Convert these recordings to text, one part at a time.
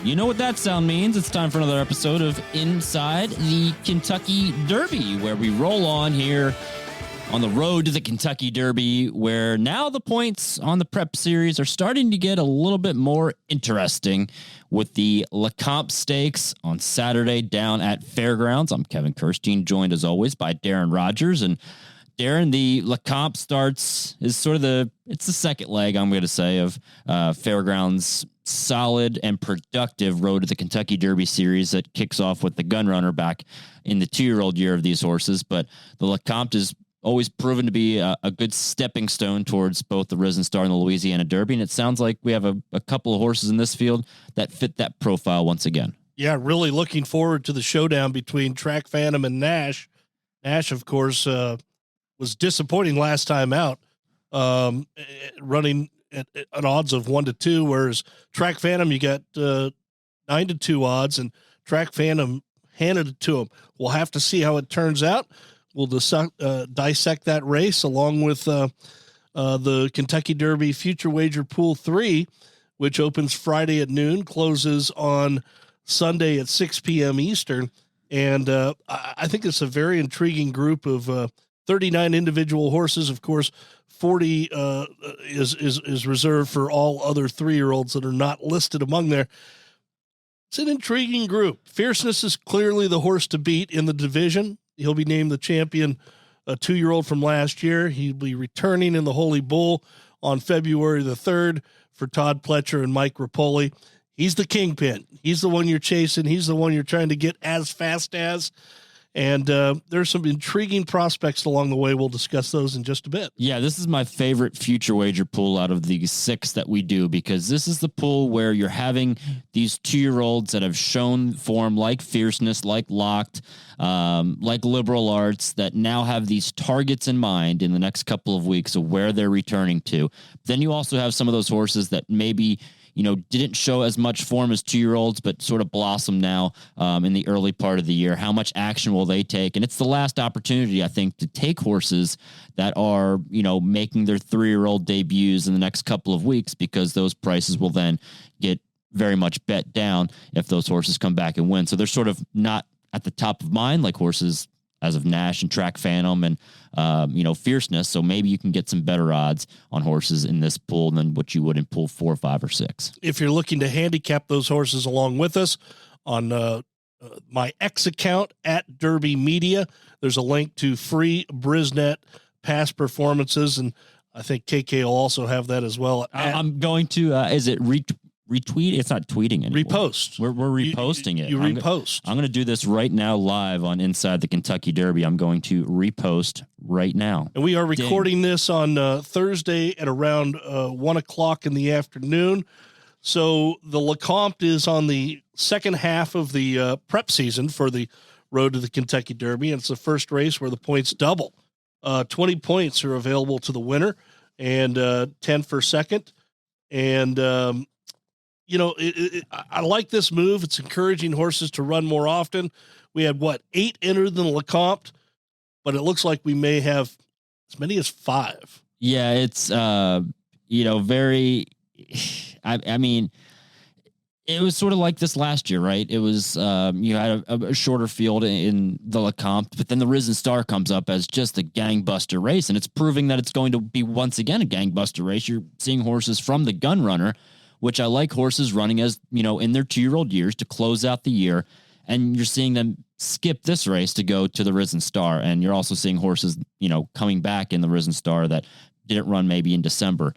You know what that sound means. It's time for another episode of Inside the Kentucky Derby, where we roll on here on the road to the Kentucky Derby, where now the points on the prep series are starting to get a little bit more interesting with the Lecomte Stakes on Saturday down at Fairgrounds. I'm Kevin Kirstein, joined as always by Darren Rogers. And Darren, the Lecomte is sort of it's the second leg, I'm going to say, of Fairgrounds' solid and productive road to the Kentucky Derby series that kicks off with the Gun Runner back in the 2-year-old year of these horses. But the Lecomte is always proven to be a good stepping stone towards both the Risen Star and the Louisiana Derby. And it sounds like we have a couple of horses in this field that fit that profile once again. Yeah, really looking forward to the showdown between Track Phantom and Nash. Nash, of course, was disappointing last time out, running at odds of 1-2, whereas Track Phantom, you got 9-2 odds, and Track Phantom handed it to him. We'll have to see how it turns out. We'll dissect that race along with the Kentucky Derby Future Wager Pool 3, which opens Friday at noon, closes on Sunday at 6 p.m. Eastern. And I think it's a very intriguing group of 39 individual horses. Of course, 40 is reserved for all other 3-year-olds that are not listed among there. It's an intriguing group. Fierceness is clearly the horse to beat in the division. He'll be named the champion, a 2-year-old from last year. He'll be returning in the Holy Bull on February the 3rd for Todd Pletcher and Mike Rapoli. He's the kingpin. He's the one you're chasing. He's the one you're trying to get as fast as. And there's some intriguing prospects along the way. We'll discuss those in just a bit. Yeah, this is my favorite future wager pool out of the 6 that we do, because this is the pool where you're having these 2-year-olds that have shown form like Fierceness, like Locked, like Liberal Arts, that now have these targets in mind in the next couple of weeks of where they're returning to. Then you also have some of those horses that maybe didn't show as much form as 2-year-olds, but sort of blossom now in the early part of the year. How much action will they take? And it's the last opportunity, I think, to take horses that are, making their 3-year-old debuts in the next couple of weeks, because those prices will then get very much bet down if those horses come back and win. So they're sort of not at the top of mind like horses as of Nash and Track Phantom and, Fierceness. So maybe you can get some better odds on horses in this pool than what you would in pool 4, 5, or 6. If you're looking to handicap those horses along with us on my X account at Derby Media, there's a link to free Brisnet past performances. And I think KK will also have that as well. I'm going to, is it retweet? It's not tweeting anymore. Repost. We're reposting it. You repost. I'm going to do this right now live on Inside the Kentucky Derby. I'm going to repost right now. And we are recording this on Thursday at around 1 o'clock in the afternoon. So the Lecomte is on the second half of the prep season for the road to the Kentucky Derby. And it's the first race where the points double. 20 points are available to the winner and 10 for second. And, I like this move. It's encouraging horses to run more often. We had 8 entered in the Lecomte, but it looks like we may have as many as 5. Yeah, it's very. I mean, it was sort of like this last year, right? It was you had a shorter field in the Lecomte, but then the Risen Star comes up as just a gangbuster race, and it's proving that it's going to be once again a gangbuster race. You're seeing horses from the Gun Runner, which I like horses running as, in their 2-year-old years to close out the year. And you're seeing them skip this race to go to the Risen Star. And you're also seeing horses, coming back in the Risen Star that didn't run maybe in December.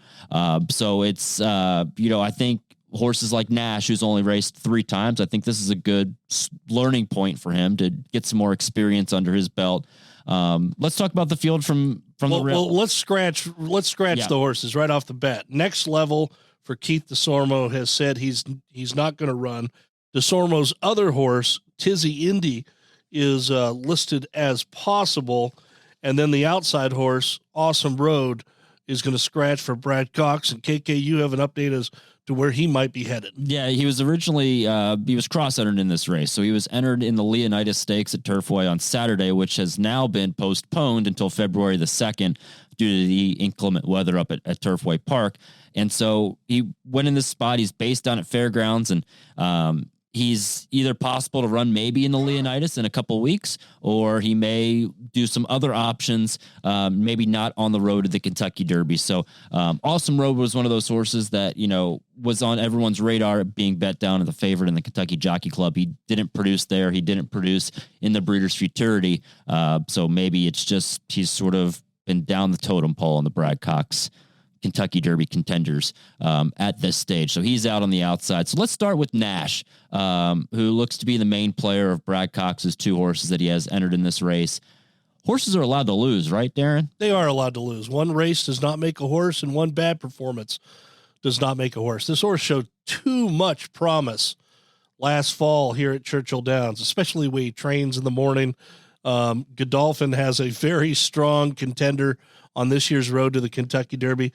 So it's, I think horses like Nash, who's only raced 3 times, I think this is a good learning point for him to get some more experience under his belt. Let's talk about the field from the rail. Well, let's scratch the horses right off the bat. Next Level for Keith DeSormo has said he's not going to run. DeSormo's other horse, Tizzy Indy, is listed as possible. And then the outside horse, Awesome Road, is going to scratch for Brad Cox. And KK, you have an update as to where he might be headed. Yeah, he was originally, he was cross-entered in this race. So he was entered in the Leonidas Stakes at Turfway on Saturday, which has now been postponed until February the 2nd, due to the inclement weather up at Turfway Park. And so he went in this spot. He's based down at Fairgrounds, and he's either possible to run maybe in the Leonidas in a couple of weeks, or he may do some other options, maybe not on the road to the Kentucky Derby. So Awesome Road was one of those horses that, was on everyone's radar being bet down as the favorite in the Kentucky Jockey Club. He didn't produce there. He didn't produce in the Breeders' Futurity. So maybe it's just he's sort of been down the totem pole in the Brad Cox Kentucky Derby contenders at this stage. So he's out on the outside. So let's start with Nash, who looks to be the main player of Brad Cox's two horses that he has entered in this race. Horses are allowed to lose, right, Darren? They are allowed to lose. One race does not make a horse, and one bad performance does not make a horse. This horse showed too much promise last fall here at Churchill Downs, especially when he trains in the morning. Godolphin has a very strong contender on this year's road to the Kentucky Derby.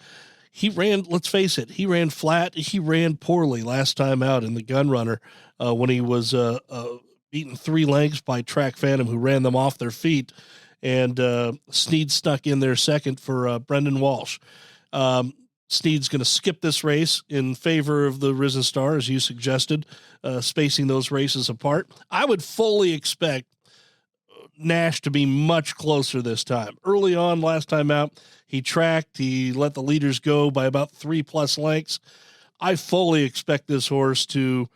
He ran, let's face it, he ran flat. He ran poorly last time out in the Gun Runner when he was beaten 3 lengths by Track Phantom, who ran them off their feet. And Snead snuck in there second for Brendan Walsh. Snead's going to skip this race in favor of the Risen Star, as you suggested, spacing those races apart. I would fully expect Nash to be much closer this time. Early on, last time out, he tracked, he let the leaders go by about 3+ lengths. I fully expect this horse to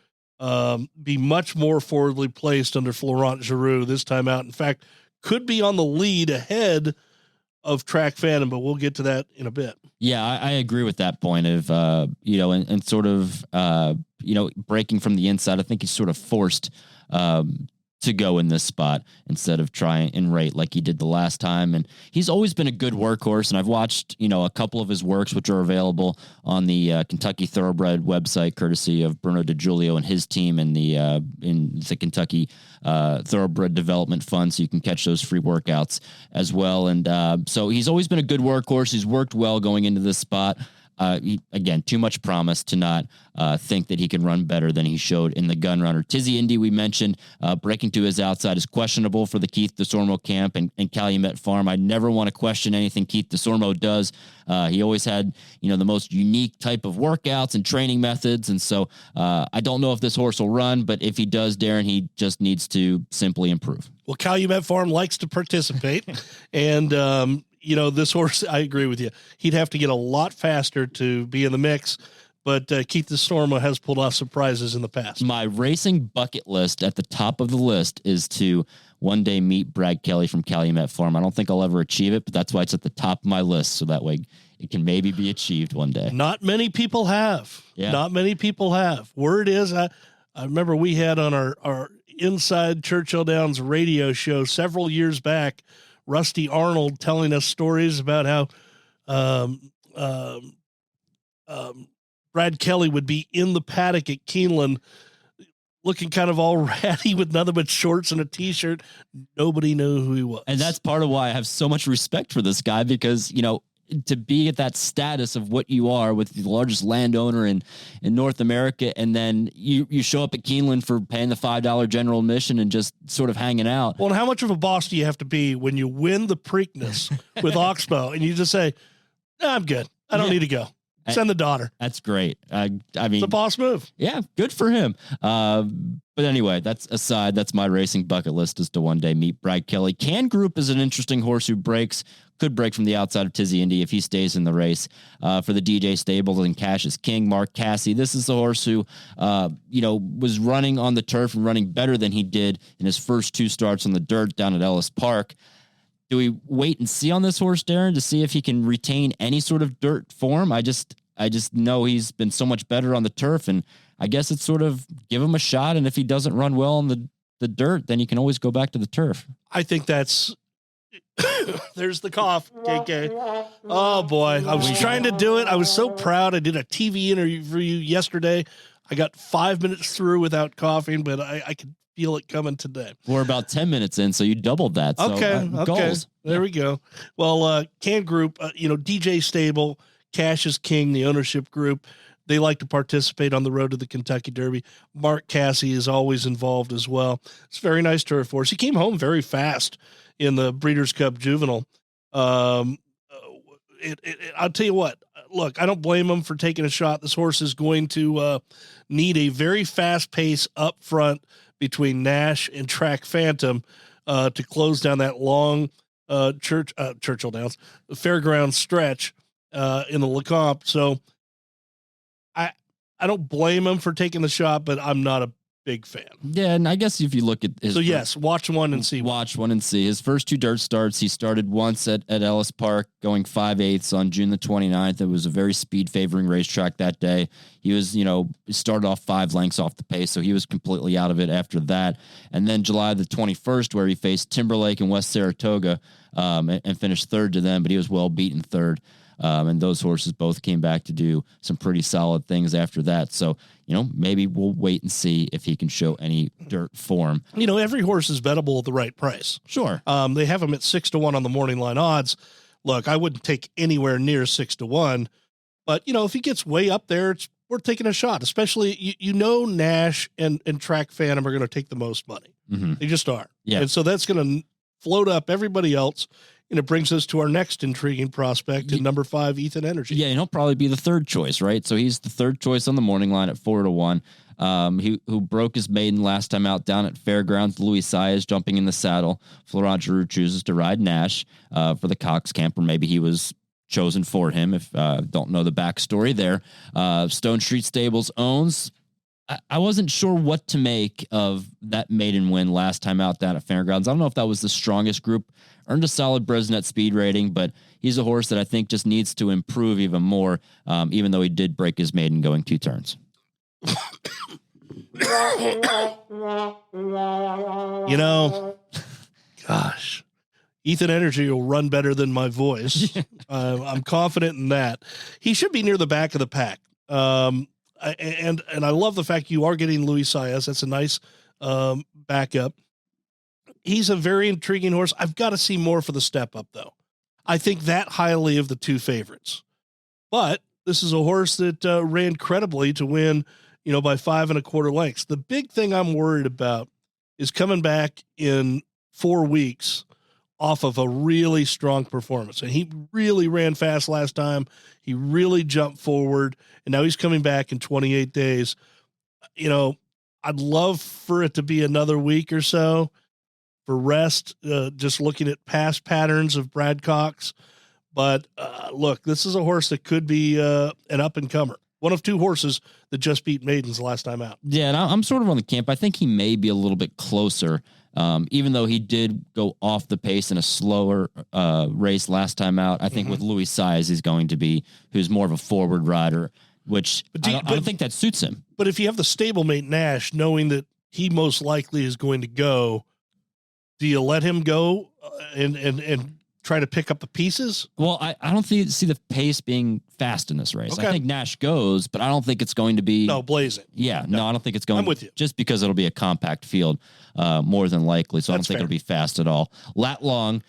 be much more forwardly placed under Florent Giroux this time out. In fact, could be on the lead ahead of Track Phantom, but we'll get to that in a bit. Yeah, I agree with that point of, and sort of, breaking from the inside. I think he's sort of forced to go in this spot instead of trying and rate like he did the last time. And he's always been a good workhorse. And I've watched, a couple of his works, which are available on the Kentucky Thoroughbred website, courtesy of Bruno DiGiulio and his team in the Kentucky Thoroughbred Development Fund. So you can catch those free workouts as well. And so he's always been a good workhorse. He's worked well going into this spot. Again, too much promise to not think that he can run better than he showed in the Gun Runner. Tizzy Indy, we mentioned, breaking to his outside is questionable for the Keith DeSormo camp and Calumet Farm. I never want to question anything Keith DeSormo does. He always had, the most unique type of workouts and training methods. And so I don't know if this horse will run, but if he does, Darren, he just needs to simply improve. Well, Calumet Farm likes to participate. And, this horse, I agree with you. He'd have to get a lot faster to be in the mix, but Keith DeSormo has pulled off surprises in the past. My racing bucket list at the top of the list is to one day meet Brad Kelly from Calumet Farm. I don't think I'll ever achieve it, but that's why it's at the top of my list. So that way it can maybe be achieved one day. Not many people have. Yeah. Not many people have. Word is, I remember we had on our Inside Churchill Downs radio show several years back, Rusty Arnold telling us stories about how Brad Kelly would be in the paddock at Keeneland looking kind of all ratty with nothing but shorts and a T-shirt. Nobody knew who he was. And that's part of why I have so much respect for this guy, because, to be at that status of what you are with the largest landowner in North America, and then you show up at Keeneland for paying the $5 general admission and just sort of hanging out. Well, and how much of a boss do you have to be when you win the Preakness with Oxbow and you just say, I'm good. I don't need to go. Send the daughter. That's great. I mean, it's a boss move. Yeah, good for him. But anyway, that's aside. That's my racing bucket list, is to one day meet Brad Kelly. Can Group is an interesting horse who could break from the outside of Tizzy Indy if he stays in the race. For the DJ Stables and Cash is King, Mark Casse. This is the horse who, was running on the turf and running better than he did in his first 2 starts on the dirt down at Ellis Park. Do we wait and see on this horse, Darren, to see if he can retain any sort of dirt form? I just know he's been so much better on the turf, and I guess it's sort of give him a shot. And if he doesn't run well on the dirt, then you can always go back to the turf. I think that's there's the cough, KK. Oh boy. I was trying to do it. I was so proud. I did a TV interview for you yesterday. I got 5 minutes through without coughing, but I could feel it coming today. We're about 10 minutes in, so you doubled that. So, okay. Goals. There we go. Well, Can Group, DJ Stable, Cash is King, the ownership group, they like to participate on the road to the Kentucky Derby. Mark Casse is always involved as well. It's a very nice turf horse. He came home very fast in the Breeders' Cup Juvenile. I'll tell you what, look, I don't blame him for taking a shot. This horse is going to need a very fast pace up front between Nash and Track Phantom to close down that long Churchill Downs Fairgrounds stretch in the Lecomte. So I don't blame him for taking the shot, but I'm not a big fan. Yeah, and I guess if you look at his watch one and see. Watch one and see. His first 2 dirt starts, he started once at Ellis Park, going 5/8 on June the 29th. It was a very speed favoring racetrack that day. He was, started off 5 lengths off the pace, so he was completely out of it after that. And then July the 21st, where he faced Timberlake and West Saratoga, and finished third to them, but he was well beaten third. And those horses both came back to do some pretty solid things after that. So, maybe we'll wait and see if he can show any dirt form. Every horse is bettable at the right price. Sure. They have him at 6-1 on the morning line odds. Look, I wouldn't take anywhere near 6-1, but if he gets way up there, it's worth taking a shot, especially, Nash and Track Phantom are going to take the most money. Mm-hmm. They just are. Yeah. And so that's going to float up everybody else. And it brings us to our next intriguing prospect in number 5, Ethan Energy. Yeah, and he'll probably be the third choice, right? So he's the third choice on the morning line at 4-1. Who broke his maiden last time out down at Fairgrounds. Louis Saez jumping in the saddle. Florent Giroux chooses to ride Nash for the Cox camp, or maybe he was chosen for him. If don't know the backstory there. Stone Street Stables owns. I wasn't sure what to make of that maiden win last time out down at Fairgrounds. I don't know if that was the strongest group. Earned a solid Brisnet speed rating, but he's a horse that I think just needs to improve even more, even though he did break his maiden going 2 turns. Gosh, Ethan Energy will run better than my voice. I'm confident in that. He should be near the back of the pack. And I love the fact you are getting Louis Saez. That's a nice backup. He's a very intriguing horse. I've got to see more for the step up, though. I think that highly of the 2 favorites. But this is a horse that ran credibly to win, by 5 1/4 lengths. The big thing I'm worried about is coming back in 4 weeks off of a really strong performance. And he really ran fast last time. He really jumped forward, and now he's coming back in 28 days. I'd love for it to be another week or so for rest, just looking at past patterns of Brad Cox. But look, this is a horse that could be an up-and-comer. One of 2 horses that just beat maidens last time out. Yeah, and I'm sort of on the camp. I think he may be a little bit closer, even though he did go off the pace in a slower race last time out. I think with Louis Saez, he's going to be who's more of a forward rider, which I don't think that suits him. But if you have the stablemate Nash, knowing that he most likely is going to go, do you let him go and try to pick up the pieces? Well, I don't see the pace being fast in this race. Okay. I think Nash goes, but I don't think it's going to be blazing. Yeah, no, I don't think it's going. I'm with you. Just because it'll be a compact field, more than likely. So I don't think it'll be fast at all. Lat Long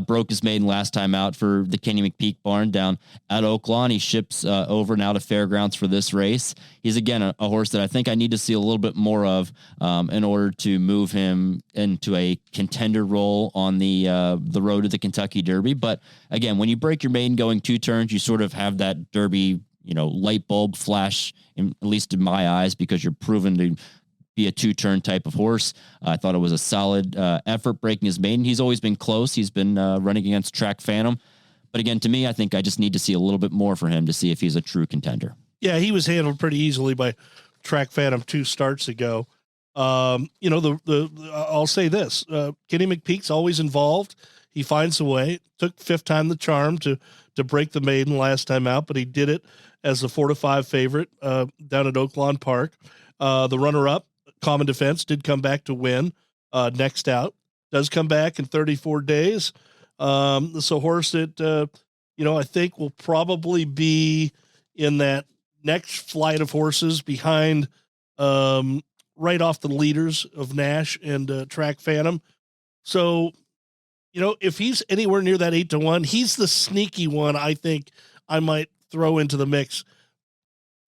broke his maiden last time out for the Kenny McPeak barn down at Oaklawn. He ships over now to Fairgrounds for this race. He's again a horse that I think I need to see a little bit more of in order to move him into a contender role on the road to the Kentucky Derby. But again, when you break your maiden going 2 turns, you sort of have that Derby, light bulb flash, at least in my eyes, because you're proven to be a 2-turn type of horse. I thought it was a solid effort breaking his maiden. He's always been close. He's been running against Track Phantom. But again, to me, I think I just need to see a little bit more for him to see if he's a true contender. Yeah, he was handled pretty easily by Track Phantom 2 starts ago. I'll say this, Kenny McPeak's always involved. He finds a way. Took 5th time the charm to break the maiden last time out, but he did it as the 4-5 favorite down at Oaklawn Park. The runner-up, Common Defense, did come back to win next out. Does come back in 34 days. It's a horse that, I think will probably be in that next flight of horses behind right off the leaders of Nash and Track Phantom. So, if he's anywhere near that 8-1, he's the sneaky one I think I might throw into the mix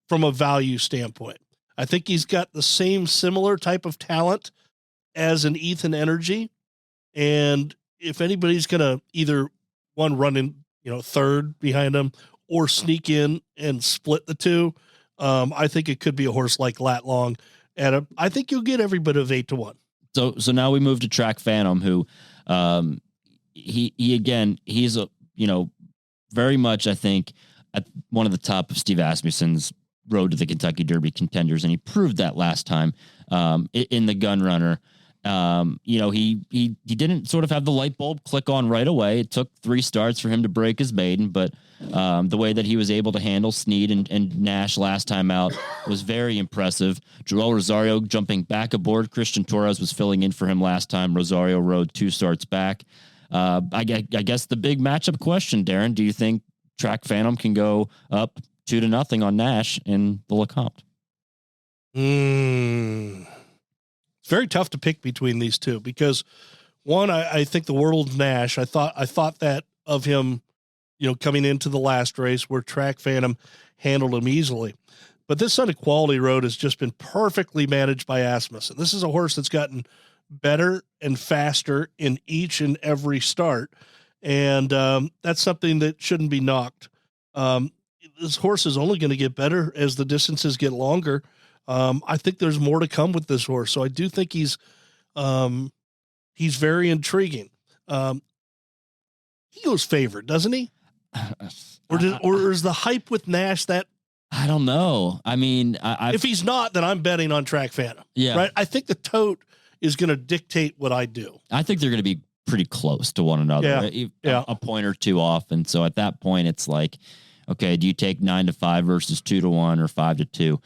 from a value standpoint. I think he's got the same similar type of talent as an Ethan Energy. And if anybody's going to either run in third behind him or sneak in and split the two. I think it could be a horse like Lat Long. I think you'll get every bit of 8-1. So now we move to Track Phantom, who he's a, very much, I think, at one of the top of Steve Asmussen's road to the Kentucky Derby contenders. And he proved that last time in the Gun Runner. He didn't sort of have the light bulb click on right away. It took 3 starts for him to break his maiden, but the way that he was able to handle Snead and Nash last time out was very impressive. Joel Rosario jumping back aboard. Christian Torres was filling in for him last time. Rosario rode 2 starts back. I guess the big matchup question, Darren, do you think Track Phantom can go up 2-0 on Nash in the Lecomte? It's very tough to pick between these two because one, I think the world of Nash. I thought that of him, coming into the last race where Track Phantom handled him easily. But this Sunday Quality Road has just been perfectly managed by Asmussen. This is a horse that's gotten better and faster in each and every start. And that's something that shouldn't be knocked. This horse is only going to get better as the distances get longer. I think there's more to come with this horse. So I do think he's very intriguing. He goes favored, doesn't he? Or is the hype with Nash that? I don't know. I mean, if he's not, then I'm betting on Track Phantom. Yeah. Right. I think the tote is going to dictate what I do. I think they're going to be pretty close to one another. Yeah. A point or two off. And so at that point, it's like, okay, do you take 9-5 versus 2-1 or 5-2?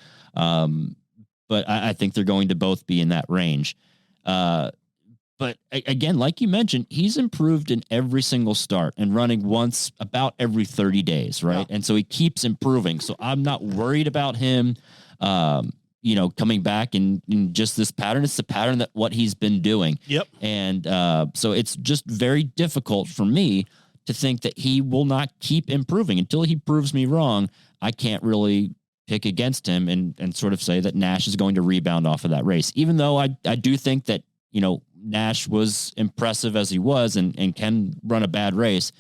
But I think they're going to both be in that range. But again, like you mentioned, he's improved in every single start and running once about every 30 days, right? Yeah. And so he keeps improving. So I'm not worried about him, coming back in just this pattern. It's the pattern that what he's been doing. Yep. And so it's just very difficult for me to think that he will not keep improving until he proves me wrong. I can't really pick against him and sort of say that Nash is going to rebound off of that race, even though I do think that, Nash was impressive as he was and can run a bad race.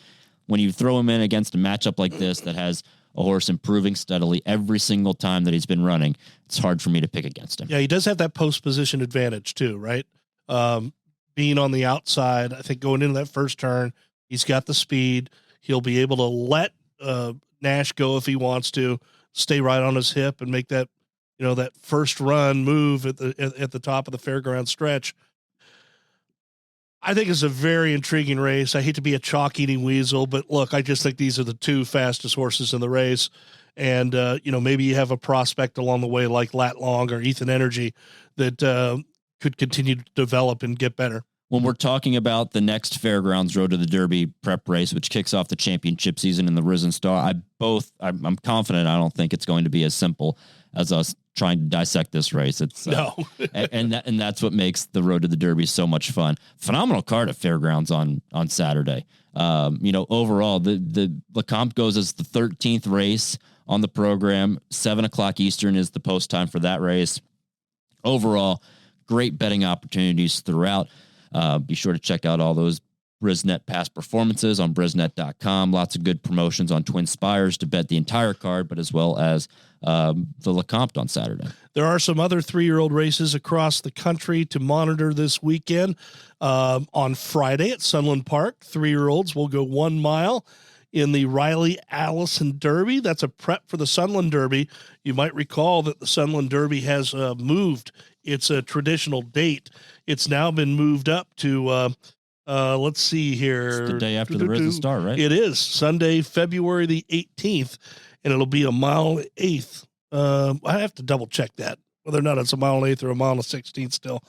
When you throw him in against a matchup like this that has a horse improving steadily every single time that he's been running, it's hard for me to pick against him. Yeah, he does have that post position advantage too, right? Being on the outside, I think going into that first turn, he's got the speed. He'll be able to let Nash go if he wants to, stay right on his hip and make that, that first run move at the top of the Fairgrounds stretch. I think it's a very intriguing race. I hate to be a chalk eating weasel, but look, I just think these are the 2 fastest horses in the race. And, maybe you have a prospect along the way like Lat Long or Ethan Energy that could continue to develop and get better. When we're talking about the next Fairgrounds Road to the Derby prep race, which kicks off the championship season in the Risen Star, I'm confident. I don't think it's going to be as simple as us trying to dissect this race. It's no, and that's what makes the Road to the Derby so much fun. Phenomenal card at Fairgrounds on Saturday. Overall, the Lecomte goes as the 13th race on the program. 7:00 Eastern is the post time for that race. Overall, great betting opportunities throughout. Be sure to check out all those Brisnet past performances on Brisnet.com. Lots of good promotions on Twin Spires to bet the entire card, but as well as the Lecomte on Saturday. There are some other 3-year-old races across the country to monitor this weekend. On Friday at Sunland Park, 3-year-olds will go 1 mile in the Riley Allison Derby. That's a prep for the Sunland Derby. You might recall that the Sunland Derby has moved. It's a traditional date. It's now been moved up to, let's see here. It's the day after the Risen Star, right? It is Sunday, February the 18th, and it'll be a 1.8 miles. I have to double check that, whether or not it's a 1.8 miles or a 1.16 miles still.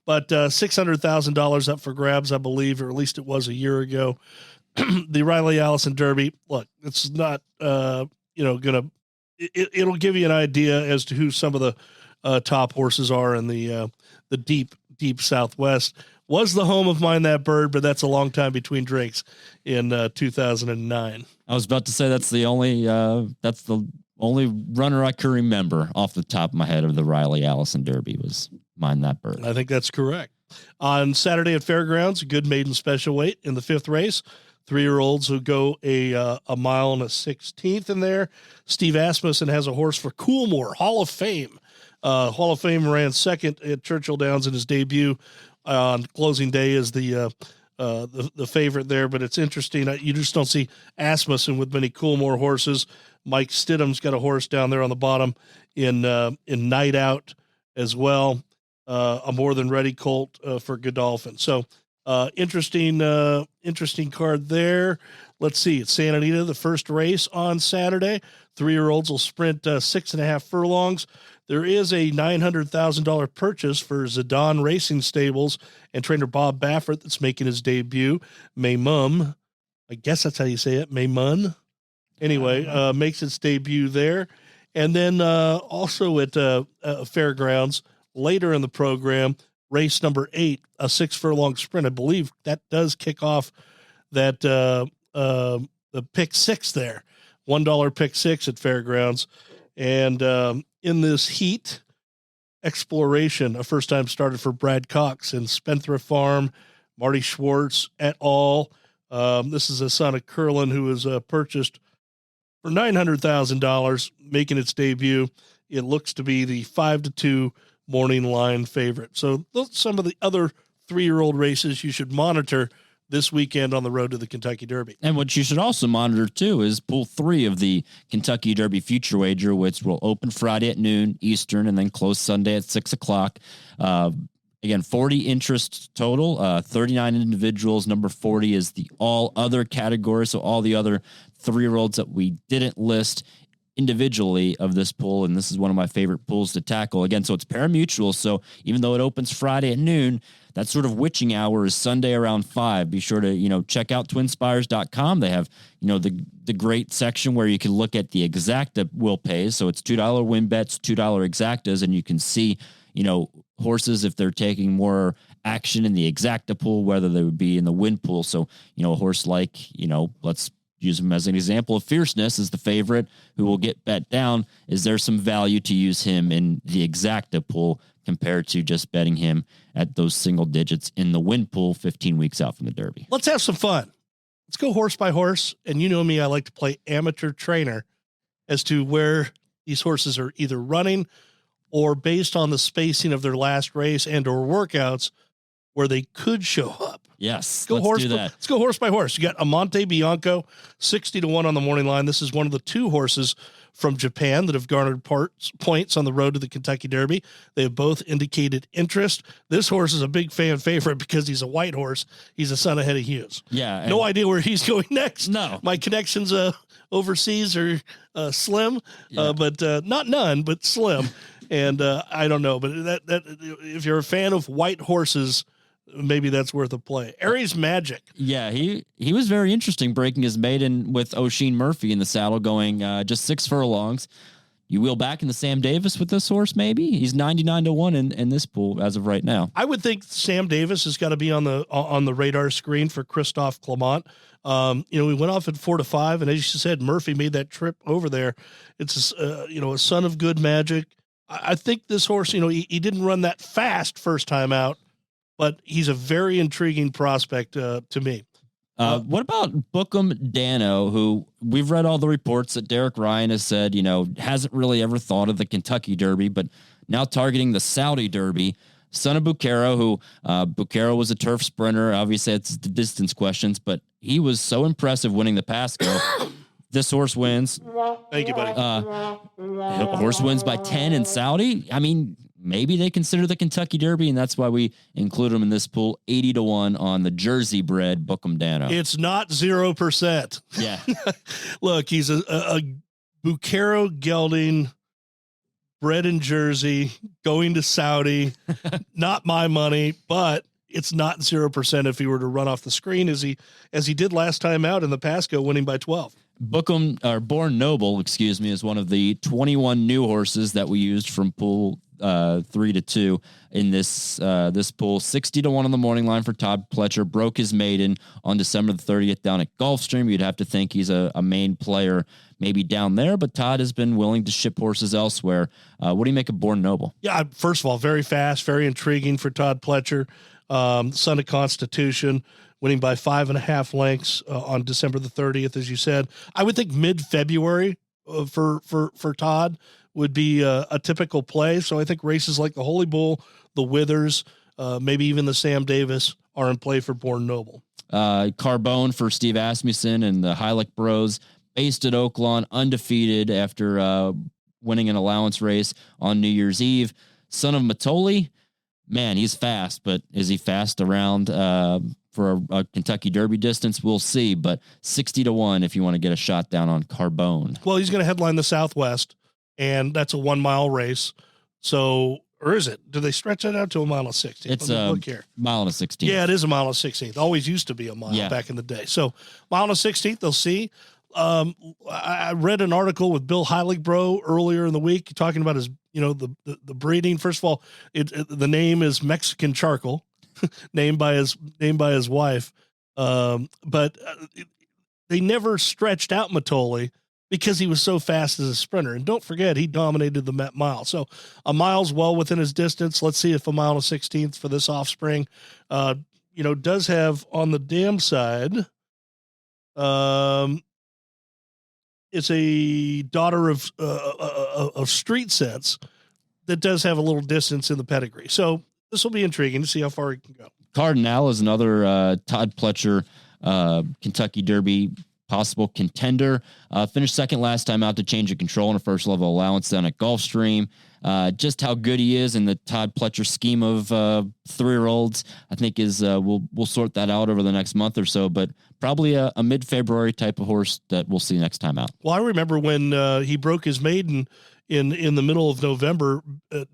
But $600,000 up for grabs, I believe, or at least it was a year ago. The Riley Allison Derby, look, it's not, it'll give you an idea as to who some of the top horses are in the deep Southwest. Was the home of Mind That Bird, but that's a long time between drinks in 2009. I was about to say that's the only runner I can remember off the top of my head of the Riley Allison Derby was Mind That Bird. I think that's correct. On Saturday at Fairgrounds, a good maiden special weight in the 5th race. 3-year-olds who go a mile and a 16th in there. Steve Asmussen has a horse for Coolmore, Hall of Fame. Hall of Fame ran second at Churchill Downs in his debut on closing day as the favorite there. But it's interesting. You just don't see Asmussen with many Coolmore horses. Mike Stidham's got a horse down there on the bottom in Night Out as well. A More Than Ready colt for Godolphin. So interesting card there. Let's see. It's Santa Anita, the first race on Saturday. 3-year-olds will sprint 6.5 furlongs. There is a $900,000 purchase for Zidane Racing Stables and trainer Bob Baffert that's making his debut. Maymun, I guess that's how you say it, Maymun. Anyway, makes its debut there. And then also at Fairgrounds, later in the program, race number 8, a 6 furlong sprint. I believe that does kick off that the pick 6 there. $1 pick 6 at Fairgrounds. And in this heat, Exploration, a first-time starter for Brad Cox and Spendthrift Farm, Marty Schwartz et al. This is a son of Curlin who was purchased for $900,000, making its debut. It looks to be the 5-2 morning line favorite. So those are some of the other 3-year-old races you should monitor this weekend on the road to the Kentucky Derby. And what you should also monitor too is Pool 3 of the Kentucky Derby Future Wager, which will open Friday at noon Eastern and then close Sunday at 6 o'clock. Again, 40 interests total, 39 individuals. Number 40 is the all other category. So all the other 3-year-olds that we didn't list individually of this pool. And this is one of my favorite pools to tackle. Again, so it's parimutuel. So even though it opens Friday at noon, that sort of witching hour is Sunday around 5. Be sure to, check out twinspires.com. They have, the great section where you can look at the exacta will pays. So it's $2 win bets, $2 exactas, and you can see, horses if they're taking more action in the exacta pool, whether they would be in the win pool. So, a horse like, let's use him as an example of Fierceness is the favorite who will get bet down. Is there some value to use him in the exacta pool compared to just betting him at those single digits in the win pool 15 weeks out from the Derby? Let's have some fun. Let's go horse by horse. And you know me, I like to play amateur trainer as to where these horses are either running or based on the spacing of their last race and or workouts where they could show up. Yes, let's do that. Let's go horse by horse. You got Amante Bianco, 60-1 on the morning line. This is one of the 2 horses from Japan that have garnered points on the road to the Kentucky Derby. They have both indicated interest. This horse is a big fan favorite because he's a white horse. He's a son of Hetty Hughes. Yeah. No idea where he's going next. No. My connections overseas are slim, but not none, but slim. And I don't know, but that if you're a fan of white horses, maybe that's worth a play. Aries Magic. Yeah, he was very interesting breaking his maiden with O'Sheen Murphy in the saddle, going just 6 furlongs. You wheel back in the Sam Davis with this horse, maybe? He's 99-1 in this pool as of right now. I would think Sam Davis has got to be on the radar screen for Christophe Clement. We went off at 4-5, and as you said, Murphy made that trip over there. It's a son of good magic. I think this horse, he didn't run that fast first time out, but he's a very intriguing prospect to me. What about Bookham Dano, who we've read all the reports that Derek Ryan has said, hasn't really ever thought of the Kentucky Derby, but now targeting the Saudi Derby. Son of Bucaro, who Bucaro was a turf sprinter. Obviously, it's the distance questions, but he was so impressive winning the Pasco. This horse wins. Thank you, buddy. Horse wins by 10 in Saudi. I mean, maybe they consider the Kentucky Derby, and that's why we include him in this pool. 80-1 on the Jersey bred Bookham Dano. It's not 0%. Yeah. Look, he's a Bucaro gelding, bred in Jersey, going to Saudi. Not my money, but it's not 0% if he were to run off the screen as he did last time out in the Pasco, winning by 12. Bookham, or Born Noble, is one of the 21 new horses that we used from pool 3-2 in this pool. 60-1 on the morning line for Todd Pletcher. Broke his maiden on December the 30th down at Gulfstream. You'd have to think he's a main player maybe down there, but Todd has been willing to ship horses elsewhere. What do you make of Born Noble? Yeah, first of all, very fast, very intriguing for Todd Pletcher. Son of Constitution, winning by 5.5 lengths on December the 30th, as you said. I would think mid-February for Todd would be a typical play. So I think races like the Holy Bull, the Withers, maybe even the Sam Davis are in play for Born Noble. Carbone for Steve Asmussen and the Heilig Bros, based at Oaklawn, undefeated after winning an allowance race on New Year's Eve. Son of Matoli, man, he's fast, but is he fast around for a Kentucky Derby distance? We'll see, but 60-1 if you want to get a shot down on Carbone. Well, he's going to headline the Southwest, and that's a 1 mile race. So, or is it? Do they stretch that out to a mile and 16? It's a mile and a 16. Yeah, it is a mile and 16. Always used to be a mile back in the day. So, mile and a 16th, they'll see. I read an article with Bill Heiligbro earlier in the week talking about his, the breeding. First of all, the name is Mexican Charcoal, named by his wife. But they never stretched out Matoli because he was so fast as a sprinter. And don't forget, he dominated the Met Mile. So a mile's well within his distance. Let's see if a mile and a 16th for this offspring, does have on the dam side. It's a daughter of Street Sense that does have a little distance in the pedigree. So this will be intriguing to see how far he can go. Cardinal is another Todd Pletcher Kentucky Derby possible contender. Finished second last time out to Change of Control in a first level allowance down at Gulfstream. Just how good he is in the Todd Pletcher scheme of 3-year-olds, I think is we'll sort that out over the next month or so, but probably a mid-February type of horse that we'll see next time out. Well, I remember when he broke his maiden in the middle of November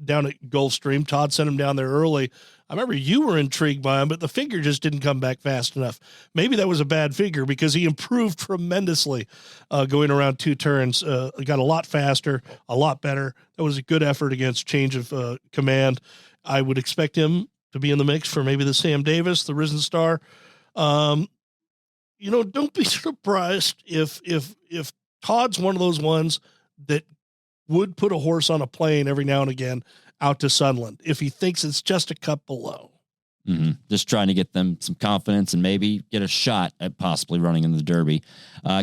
down at Gulfstream. Todd sent him down there early. I remember you were intrigued by him, but the figure just didn't come back fast enough. Maybe that was a bad figure because he improved tremendously going around 2 turns. Got a lot faster, a lot better. That was a good effort against Change of Command. I would expect him to be in the mix for maybe the Sam Davis, the Risen Star. Don't be surprised if Todd's one of those ones that would put a horse on a plane every now and again out to Sunland if he thinks it's just a cup below. Mm-hmm. Just trying to get them some confidence and maybe get a shot at possibly running in the Derby.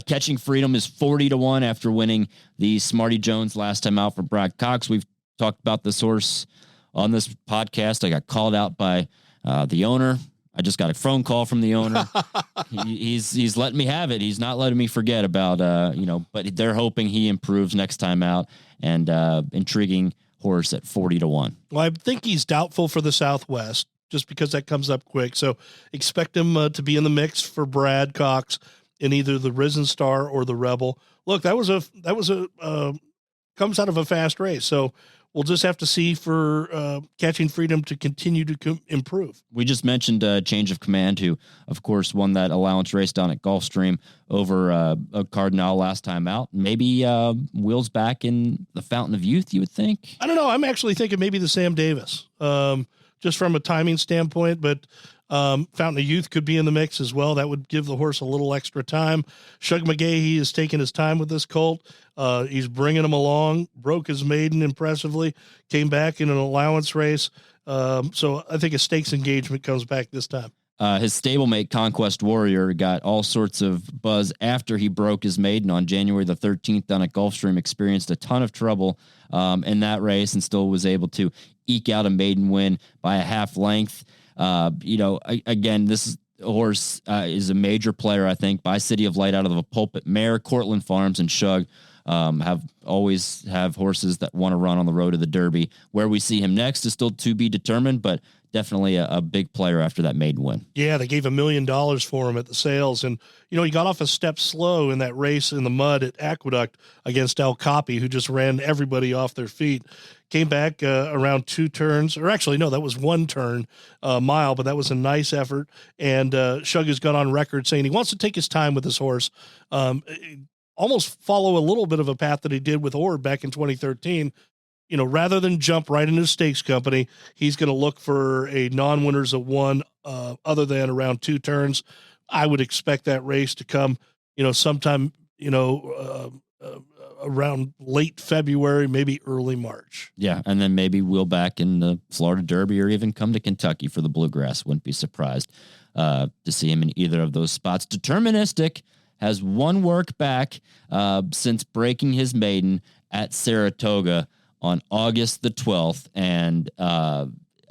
Catching Freedom is 40-1 after winning the Smarty Jones last time out for Brad Cox. We've talked about this horse on this podcast. I got called out by the owner. I just got a phone call from the owner. He's letting me have it. He's not letting me forget about, but they're hoping he improves next time out, and intriguing horse at 40-1. Well, I think he's doubtful for the Southwest just because that comes up quick. So expect him to be in the mix for Brad Cox in either the Risen Star or the Rebel. Look, that was a comes out of a fast race. So we'll just have to see for Catching Freedom to continue to improve. We just mentioned Change of Command, who, of course, won that allowance race down at Gulfstream over a Cardinal last time out. Maybe wheels back in the Fountain of Youth, you would think? I don't know. I'm actually thinking maybe the Sam Davis, just from a timing standpoint, but Fountain of Youth could be in the mix as well. That would give the horse a little extra time. Shug McGahee is taking his time with this colt. He's bringing him along, broke his maiden impressively, came back in an allowance race. So I think a stakes engagement comes back this time. His stablemate Conquest Warrior got all sorts of buzz after he broke his maiden on January the 13th down at Gulfstream, experienced a ton of trouble in that race and still was able to eke out a maiden win by a half length. Again, this is a horse is a major player, I think, by City of Light out of the Pulpit Mare. Cortland Farms and Shug always have horses that want to run on the road to the Derby. Where we see him next is still to be determined, but definitely a big player after that maiden win. Yeah, they gave $1 million for him at the sales. And, he got off a step slow in that race in the mud at Aqueduct against El Capi, who just ran everybody off their feet. Came back around 2 turns, or actually, no, that was 1 turn mile, but that was a nice effort. And Shug has got on record saying he wants to take his time with this horse, almost follow a little bit of a path that he did with Ord back in 2013. Rather than jump right into stakes company, he's going to look for a non-winners of 1 other than around 2 turns. I would expect that race to come, sometime, around late February, maybe early March. Yeah, and then maybe wheel back in the Florida Derby or even come to Kentucky for the Bluegrass. Wouldn't be surprised. to see him in either of those spots. Deterministic has one work back since breaking his maiden at Saratoga on August the 12th, and a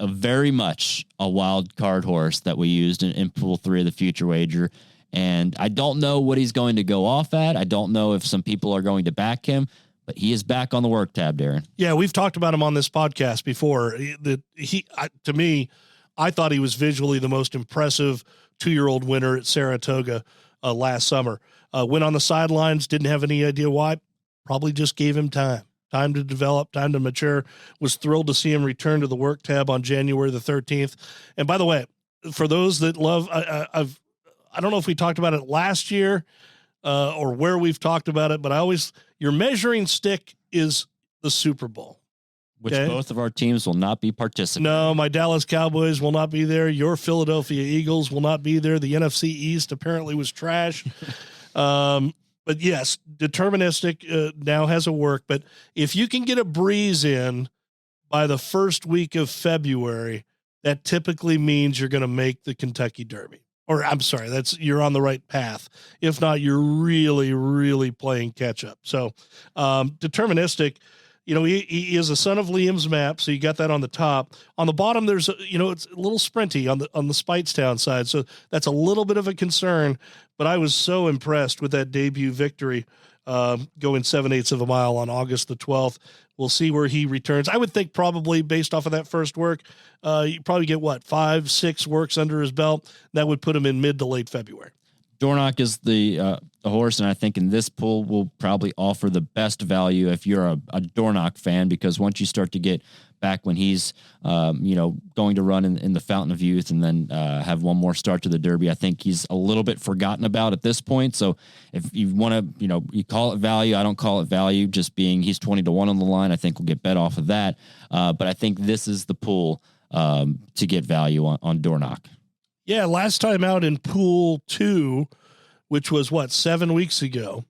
very much a wild card horse that we used in Pool 3 of the Future Wager. And I don't know what he's going to go off at. I don't know if some people are going to back him, but he is back on the work tab, Darren. Yeah, we've talked about him on this podcast before. To me, I thought he was visually the most impressive 2-year-old winner at Saratoga last summer. Went on the sidelines, didn't have any idea why. Probably just gave him time to develop, time to mature. Was thrilled to see him return to the work tab on January the 13th. And by the way, for those that love, I don't know if we talked about it last year or where we've talked about it, but your measuring stick is the Super Bowl. Which both of our teams will not be participating. No, my Dallas Cowboys will not be there. Your Philadelphia Eagles will not be there. The NFC East apparently was trash. But yes, Deterministic now has a work. But if you can get a breeze in by the first week of February, that typically means you're going to make the Kentucky Derby. Or I'm sorry, you're on the right path. If not, you're really, really playing catch up. So Deterministic, he is a son of Liam's Map, so you got that on the top. On the bottom, there's it's a little sprinty on the Speightstown side, so that's a little bit of a concern. But I was so impressed with that debut victory, going 7/8 of a mile on August the 12th. We'll see where he returns. I would think probably based off of that first work, you probably get 5-6 works under his belt. That would put him in mid to late February. Dornoch is the horse, and I think in this pool will probably offer the best value if you're a Dornoch fan, because once you start to get back when he's going to run in the Fountain of Youth and then have one more start to the Derby, I think he's a little bit forgotten about at this point. So if you want to, you call it value, I don't call it value, just being he's 20-1 on the line. I think we'll get bet off of that. But I think this is the pool to get value on Dornoch. Yeah, last time out in Pool 2, which was 7 weeks ago,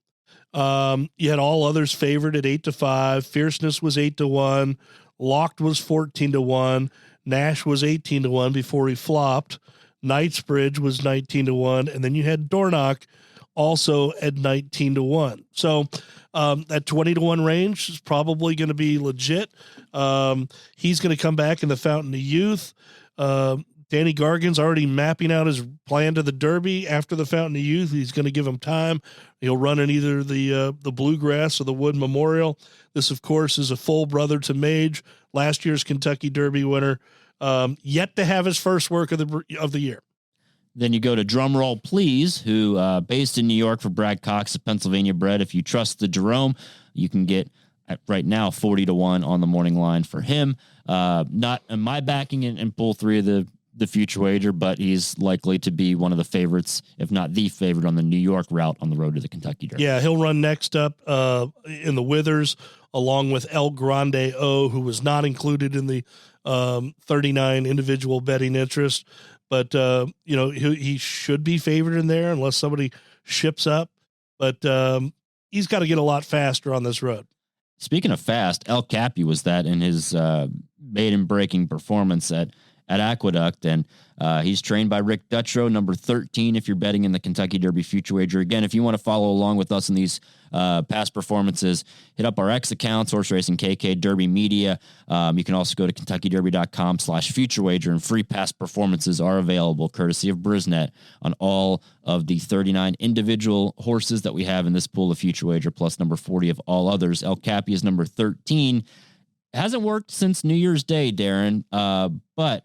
you had all others favored at 8-5. Fierceness was 8-1. Locked was 14-1. Nash was 18-1 before he flopped. Knightsbridge was 19-1, and then you had Dornoch also at 19-1. So that 20-1 range is probably going to be legit. He's going to come back in the Fountain of Youth. Danny Gargan's already mapping out his plan to the Derby after the Fountain of Youth. He's going to give him time. He'll run in either the Bluegrass or the Wood Memorial. This, of course, is a full brother to Mage, last year's Kentucky Derby winner, yet to have his first work of the year. Then you go to Drumroll Please, who based in New York for Brad Cox, a Pennsylvania bred. If you trust the Jerome, you can get right now 40-1 on the morning line for him. Not in my backing in Pool 3 of the Future Wager, but he's likely to be one of the favorites, if not the favorite, on the New York route on the road to the Kentucky Derby. Yeah, he'll run next up in the Withers, along with El Grande O, who was not included in the 39 individual betting interest. But, he should be favored in there unless somebody ships up. But he's got to get a lot faster on this road. Speaking of fast, El Capi was that in his maiden-breaking performance at Aqueduct, and he's trained by Rick Dutrow, number 13, if you're betting in the Kentucky Derby Future Wager. Again, if you want to follow along with us in these past performances, hit up our X accounts, Horse Racing KK Derby Media. You can also go to KentuckyDerby.com/Future Wager, and free past performances are available, courtesy of Brisnet, on all of the 39 individual horses that we have in this pool of Future Wager, plus number 40 of all others. El Capi is number 13. It hasn't worked since New Year's Day, Darren, but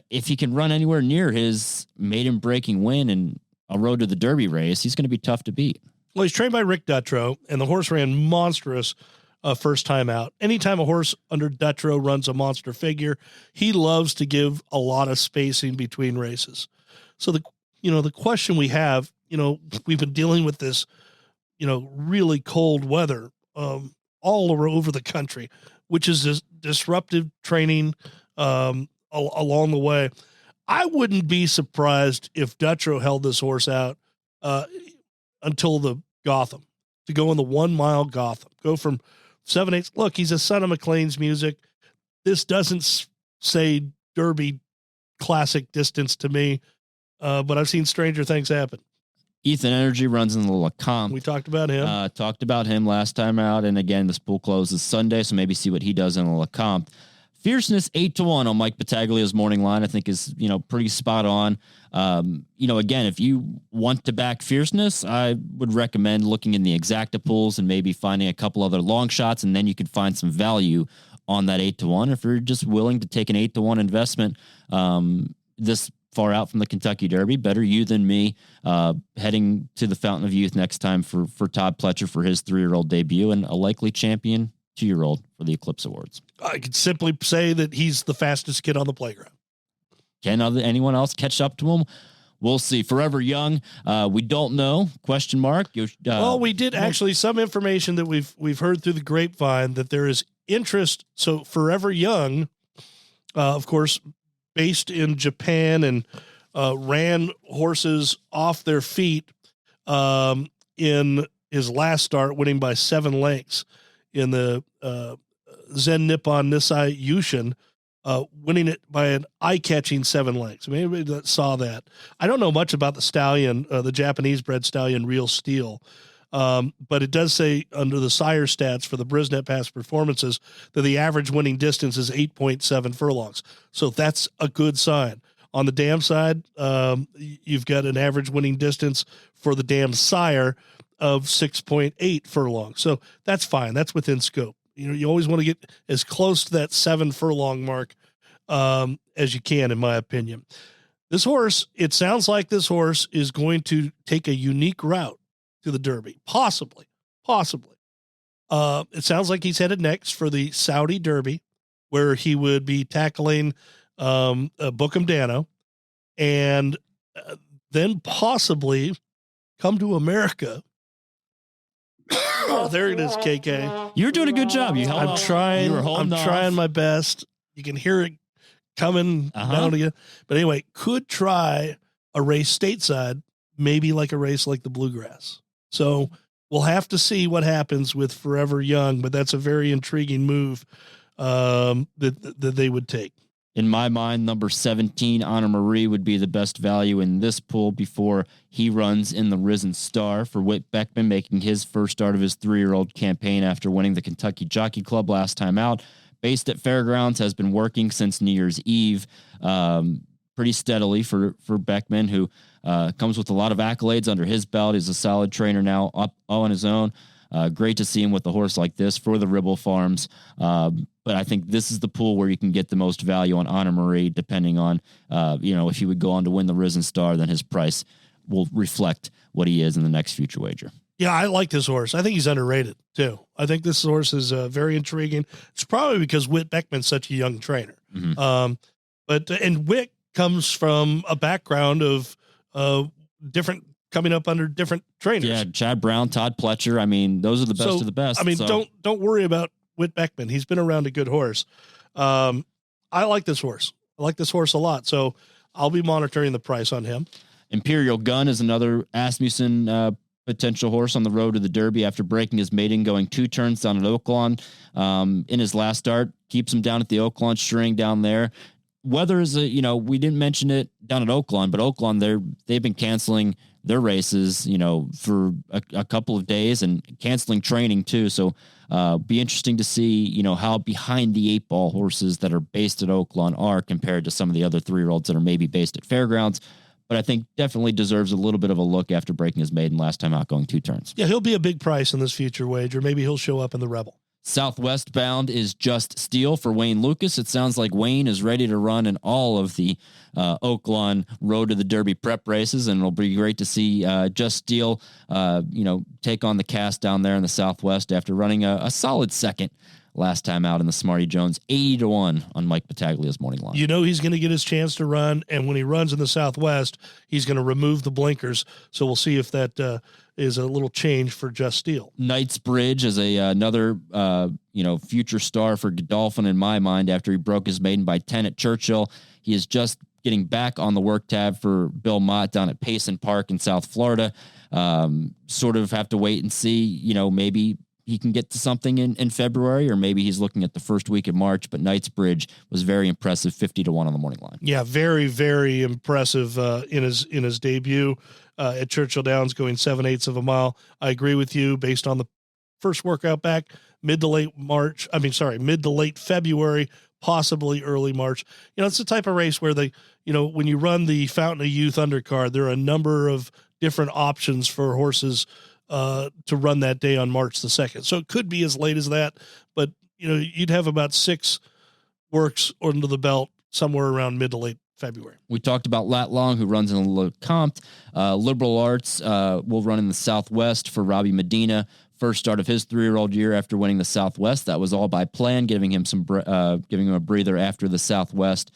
if he can run anywhere near his maiden-breaking win in a road to the Derby race, he's going to be tough to beat. Well, he's trained by Rick Dutrow, and the horse ran monstrous first time out. Anytime a horse under Dutrow runs a monster figure, he loves to give a lot of spacing between races. So the question we have, we've been dealing with this, really cold weather all over the country, which is this disruptive training along the way. I wouldn't be surprised if Dutrow held this horse out until the Gotham, to go in the 1 mile Gotham, go from 7/8. Look, he's a son of McLean's Music. This doesn't say Derby classic distance to me. but I've seen stranger things happen. Ethan Energy runs in the Lecomte. We talked about him. Talked about him last time out. And again, this pool closes Sunday, so maybe see what he does in the Lecomte. Fierceness 8-1 on Mike Battaglia's morning line, I think is, pretty spot on. Again, if you want to back Fierceness, I would recommend looking in the exacta pools and maybe finding a couple other long shots, and then you could find some value on that 8-1. If you're just willing to take an 8-1 investment, this far out from the Kentucky Derby, better you than me, heading to the Fountain of Youth next time for Todd Pletcher for his 3-year-old debut and a likely champion 2-year-old for the Eclipse Awards. I could simply say that he's the fastest kid on the playground. Can anyone else catch up to him? We'll see. Forever Young, we don't know, question mark. Well, we did actually some information that we've heard through the grapevine that there is interest. So Forever Young, of course, based in Japan and ran horses off their feet in his last start, winning by 7 lengths in the Zen Nippon Nisai Yushin, winning it by an eye-catching 7 lengths. Maybe that saw that. I don't know much about the stallion, the Japanese-bred stallion Real Steel, but it does say under the sire stats for the Brisnet past performances that the average winning distance is 8.7 furlongs. So that's a good sign. On the dam side, you've got an average winning distance for the dam sire of 6.8 furlongs. So that's fine. That's within scope. You always want to get as close to that 7 furlong mark as you can, in my opinion. This horse, it sounds like this horse is going to take a unique route to the Derby. Possibly. It sounds like he's headed next for the Saudi Derby, where he would be tackling Bookham Dano, and then possibly come to America. Oh, there it is, KK. You're doing a good job. I'm trying my best. You can hear it coming down to you. But anyway, could try a race stateside, maybe like a race like the Bluegrass. So we'll have to see what happens with Forever Young, but that's a very intriguing move that they would take. In my mind, number 17, Honor Marie, would be the best value in this pool before he runs in the Risen Star for Whit Beckman, making his first start of his 3-year-old campaign after winning the Kentucky Jockey Club last time out. Based at Fairgrounds, has been working since New Year's Eve pretty steadily for Beckman, who comes with a lot of accolades under his belt. He's a solid trainer now, up all on his own. Great to see him with a horse like this for the Ribble Farms. But I think this is the pool where you can get the most value on Honor Marie, depending on, if he would go on to win the Risen Star, then his price will reflect what he is in the next future wager. Yeah, I like this horse. I think he's underrated too. I think this horse is very intriguing. It's probably because Whit Beckman's such a young trainer. Mm-hmm. And Whit comes from a background of different, coming up under different trainers. Yeah, Chad Brown, Todd Pletcher. I mean, those are the best of the best. I mean, don't worry about Whit Beckman. He's been around a good horse. I like this horse. I like this horse a lot. So I'll be monitoring the price on him. Imperial Gun is another Asmussen potential horse on the road to the Derby after breaking his maiden, going 2 turns down at Oaklawn in his last start. Keeps him down at the Oaklawn string down there. Weather is we didn't mention it down at Oaklawn, but Oaklawn, they've been canceling their races, for a couple of days and canceling training too. So be interesting to see, how behind the 8-ball horses that are based at Oaklawn are compared to some of the other 3-year-olds that are maybe based at Fairgrounds. But I think definitely deserves a little bit of a look after breaking his maiden last time out, going 2 turns. Yeah, he'll be a big price in this future wager. Maybe he'll show up in the Rebel. Southwest Bound is Just Steel for Wayne Lucas. It sounds like Wayne is ready to run in all of the Oaklawn Road to the Derby prep races, and it'll be great to see Just Steel, take on the cast down there in the Southwest after running a solid second last time out in the Smarty Jones, 80-1 on Mike Battaglia's morning line. He's going to get his chance to run, and when he runs in the Southwest, he's going to remove the blinkers. So we'll see if that is a little change for Just Steel. Knightsbridge is another future star for Godolphin in my mind after he broke his maiden by 10 at Churchill. He is just getting back on the work tab for Bill Mott down at Payson Park in South Florida. Sort of have to wait and see, maybe he can get to something in February, or maybe he's looking at the first week of March. But Knightsbridge was very impressive, 50-1 on the morning line. Yeah, very, very impressive in his debut at Churchill Downs, going 7/8 of a mile. I agree with you based on the first workout back, mid to late February, possibly early March. It's the type of race where when you run the Fountain of Youth undercard, there are a number of different options for horses to run that day on March the 2nd. So it could be as late as that, but you'd have about 6 works under the belt somewhere around mid to late February. We talked about Lat Long, who runs in Lecomte. Liberal Arts will run in the Southwest for Robbie Medina. First start of his 3-year-old year after winning the Southwest. That was all by plan, giving him a breather after the Southwest.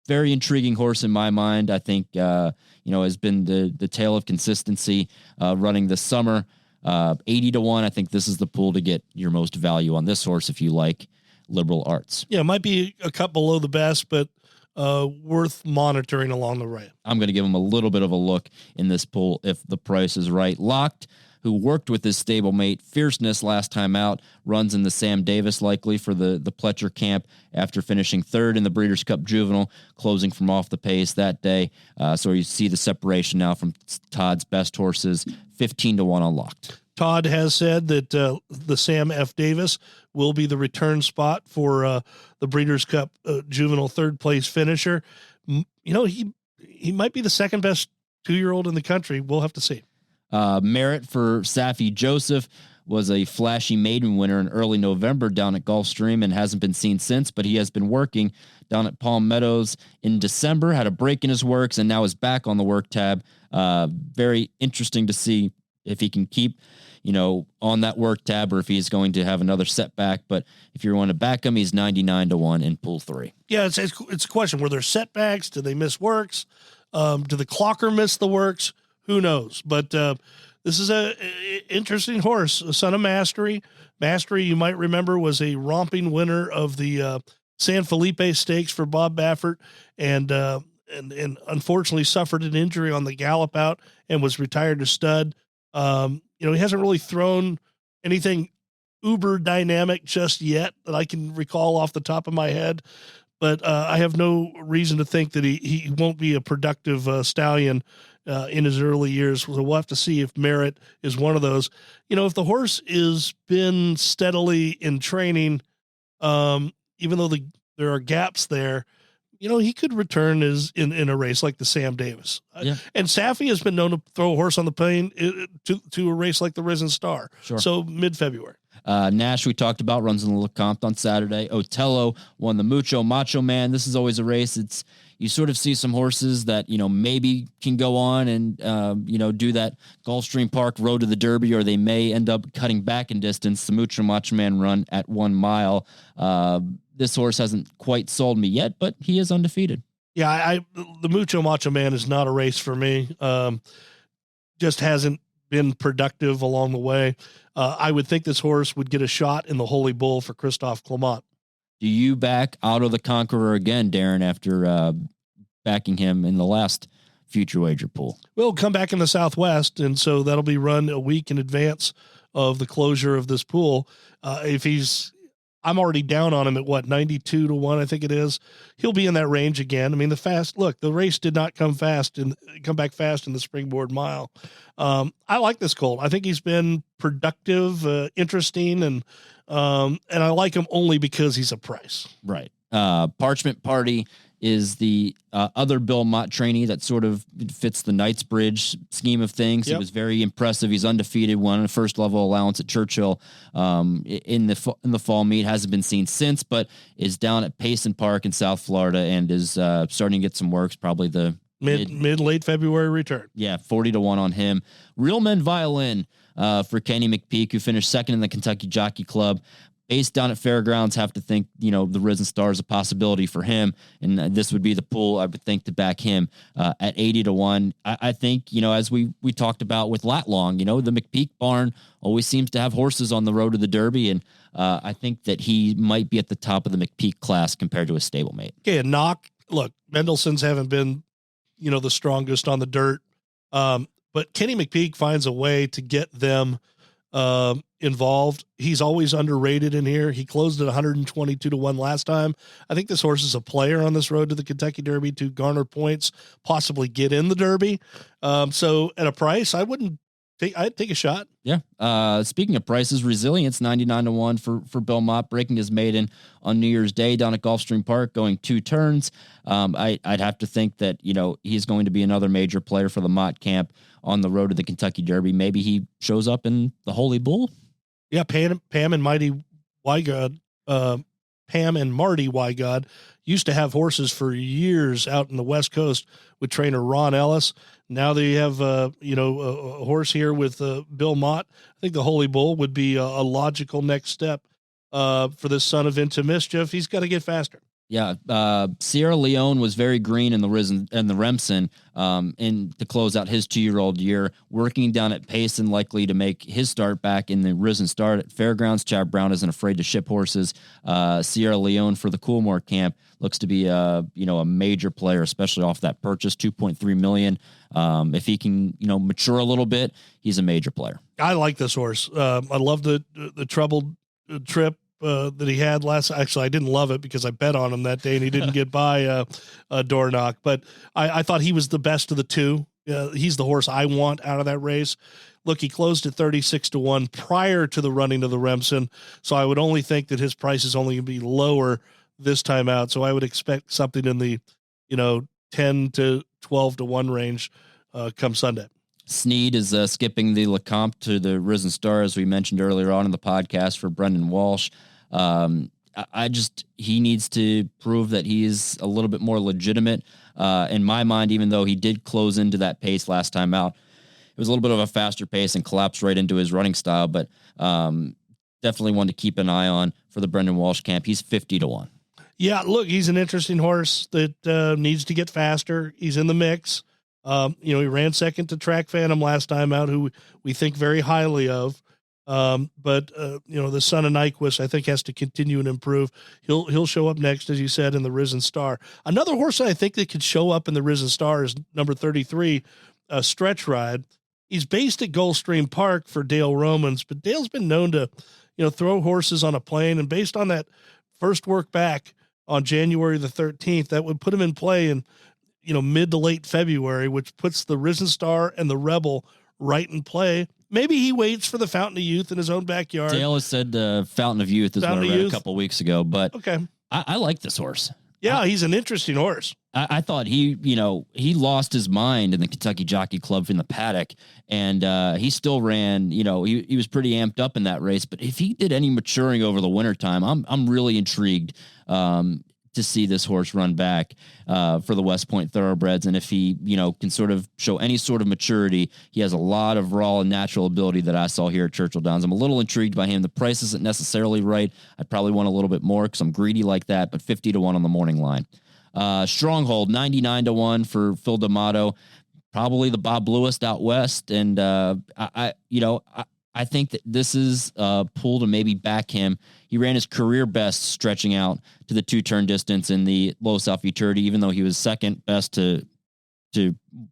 Very intriguing horse in my mind. I think has been the tale of consistency running this summer. 80-1. I think this is the pool to get your most value on this horse if you like Liberal Arts. Yeah, it might be a cut below the best, but worth monitoring along the way. I'm going to give him a little bit of a look in this pool if the price is right. Locked, who worked with his stablemate Fierceness last time out, runs in the Sam Davis likely for the Pletcher camp after finishing 3rd in the Breeders' Cup Juvenile, closing from off the pace that day. So you see the separation now from Todd's best horses, 15-1 on Locked. Todd has said that the Sam F. Davis will be the return spot for the Breeders' Cup Juvenile 3rd place finisher. He might be the second best 2-year-old in the country. We'll have to see. Merit for Safi Joseph was a flashy maiden winner in early November down at Gulfstream and hasn't been seen since, but he has been working down at Palm Meadows in December, had a break in his works, and now is back on the work tab. Very interesting to see if he can keep, on that work tab or if he's going to have another setback. But if you want to back him, he's 99-1 in pool 3. Yeah, it's a question. Were there setbacks? Did they miss works? Did the clocker miss the works? Who knows? But this is a interesting horse, a son of Mastery. Mastery, you might remember, was a romping winner of the San Felipe Stakes for Bob Baffert, and unfortunately suffered an injury on the gallop out and was retired to stud. He hasn't really thrown anything uber dynamic just yet that I can recall off the top of my head. But I have no reason to think that he won't be a productive stallion in his early years. So we'll have to see if Merit is one of those. If the horse is been steadily in training, even though there are gaps there, he could return as in a race like the Sam Davis. Yeah. And Safi has been known to throw a horse on the plane to a race like the Risen Star. Sure. So mid-February. Nash, we talked about, runs in the Lecomte on Saturday. Otello won the Macho Man. This is always a race. You sort of see some horses that, maybe can go on and, do that Gulfstream Park Road to the Derby, or they may end up cutting back in distance. The Macho Man run at 1 mile. This horse hasn't quite sold me yet, but he is undefeated. Yeah, the Macho Man is not a race for me. Just hasn't been productive along the way. I would think this horse would get a shot in the Holy Bull for Christophe Clement. Do you back Otto the Conqueror again, Darren, after backing him in the last future wager pool? We'll come back in the Southwest, and so that'll be run a week in advance of the closure of this pool. I'm already down on him at 92-1, I think it is. He'll be in that range again. I mean, the race did not come back fast in the Springboard Mile. I like this colt. I think he's been productive, interesting, and I like him only because he's a price. Right. Parchment Party is the other Bill Mott trainee that sort of fits the Knightsbridge scheme of things. Yep. He was very impressive. He's undefeated, won a first level allowance at Churchill in the fall meet. Hasn't been seen since, but is down at Payson Park in South Florida and is starting to get some works. Probably the late February return. Yeah, 40-1 on him. Real Men Violin for Kenny McPeak, who finished second in the Kentucky Jockey Club. Based down at Fairgrounds, have to think, the Risen Star is a possibility for him. And this would be the pool, I would think, to back him at 80-1. I think, as we talked about with Lat Long, the McPeak barn always seems to have horses on the road to the Derby. And I think that he might be at the top of the McPeak class compared to his stablemate. Okay, and look, Mendelssohn's haven't been, the strongest on the dirt. But Kenny McPeak finds a way to get them involved. He's always underrated in here. He closed at 122-1 last time. I think this horse is a player on this road to the Kentucky Derby to garner points, possibly get in the Derby. So at a price, I'd take a shot. Yeah. Speaking of prices, Resilience 99-1 for Bill Mott, breaking his maiden on New Year's Day down at Gulfstream Park, going 2 turns. I'd have to think that, he's going to be another major player for the Mott camp on the road to the Kentucky Derby. Maybe he shows up in the Holy Bull. Yeah. Pam and Marty Wygod used to have horses for years out in the West Coast with trainer Ron Ellis. Now they have, a horse here with Bill Mott. I think the Holy Bull would be a logical next step for this son of Into Mischief. He's got to get faster. Yeah. Sierra Leone was very green in the Remsen in to close out his 2-year-old year, working down at pace and likely to make his start back in the Risen start at Fairgrounds. Chad Brown isn't afraid to ship horses. Sierra Leone for the Coolmore camp looks to be a major player, especially off that purchase, $2.3 million. If he can, mature a little bit, he's a major player. I like this horse. I love the troubled trip that he had last. Actually, I didn't love it because I bet on him that day and he didn't get by a door knock. But I thought he was the best of the two. He's the horse I want out of that race. Look, he closed at 36-1 prior to the running of the Remsen, so I would only think that his price is only going to be lower this time out. So I would expect something in the 10 to 12-1 range come Sunday. Snead is skipping the Lecomte to the Risen Star, as we mentioned earlier on in the podcast, for Brendan Walsh. He needs to prove that he is a little bit more legitimate. In my mind, even though he did close into that pace last time out, it was a little bit of a faster pace and collapsed right into his running style, but definitely one to keep an eye on for the Brendan Walsh camp. He's 50-1. Yeah, look, he's an interesting horse that needs to get faster. He's in the mix. He ran second to Track Phantom last time out, who we think very highly of. But the son of Nyquist, I think, has to continue and improve. He'll show up next, as you said, in the Risen Star. Another horse I think that could show up in the Risen Star is number 33, Stretch Ride. He's based at Gulfstream Park for Dale Romans, but Dale's been known to, throw horses on a plane. And based on that first work back on January the 13th, that would put him in play in, mid to late February, which puts the Risen Star and the Rebel right in play. Maybe he waits for the Fountain of Youth in his own backyard. Dale has said Fountain of Youth is what I read a couple weeks ago, but okay. I like this horse. Yeah, he's an interesting horse. I thought he lost his mind in the Kentucky Jockey Club in the paddock, and he still ran. He was pretty amped up in that race. But if he did any maturing over the wintertime, I'm really intrigued to see this horse run back for the West Point Thoroughbreds. And if he can sort of show any sort of maturity, he has a lot of raw and natural ability that I saw here at Churchill Downs. I'm a little intrigued by him. The price isn't necessarily right. I'd probably want a little bit more because I'm greedy like that, but 50-1 on the morning line. Stronghold 99-1 for Phil D'Amato, probably the Bob Lewis out west. And I think that this is a pull to maybe back him. He ran his career best stretching out to the 2-turn distance in the Low South Futurity, even though he was second best to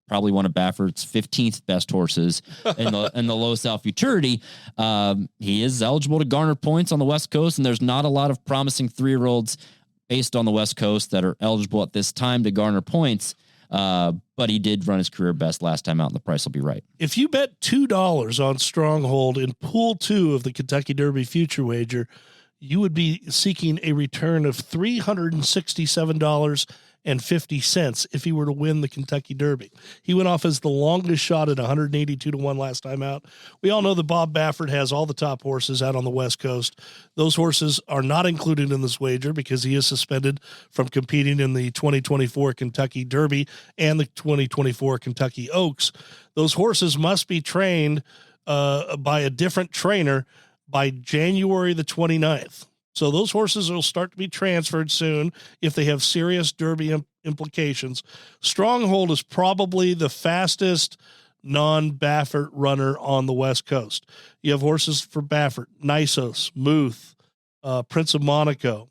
probably one of Baffert's 15th best horses in the Low South Futurity. He is eligible to garner points on the West Coast, and there's not a lot of promising 3-year-olds based on the West Coast that are eligible at this time to garner points. But he did run his career best last time out, and the price will be right. If you bet $2 on Stronghold in Pool 2 of the Kentucky Derby Future Wager, you would be seeking a return of $367.50 if he were to win the Kentucky Derby. He went off as the longest shot at 182-1 last time out. We all know that Bob Baffert has all the top horses out on the West Coast. Those horses are not included in this wager because he is suspended from competing in the 2024 Kentucky Derby and the 2024 Kentucky Oaks. Those horses must be trained by a different trainer by January the 29th. So those horses will start to be transferred soon if they have serious Derby implications. Stronghold is probably the fastest non-Baffert runner on the West Coast. You have horses for Baffert: Nisos, Muth, Prince of Monaco,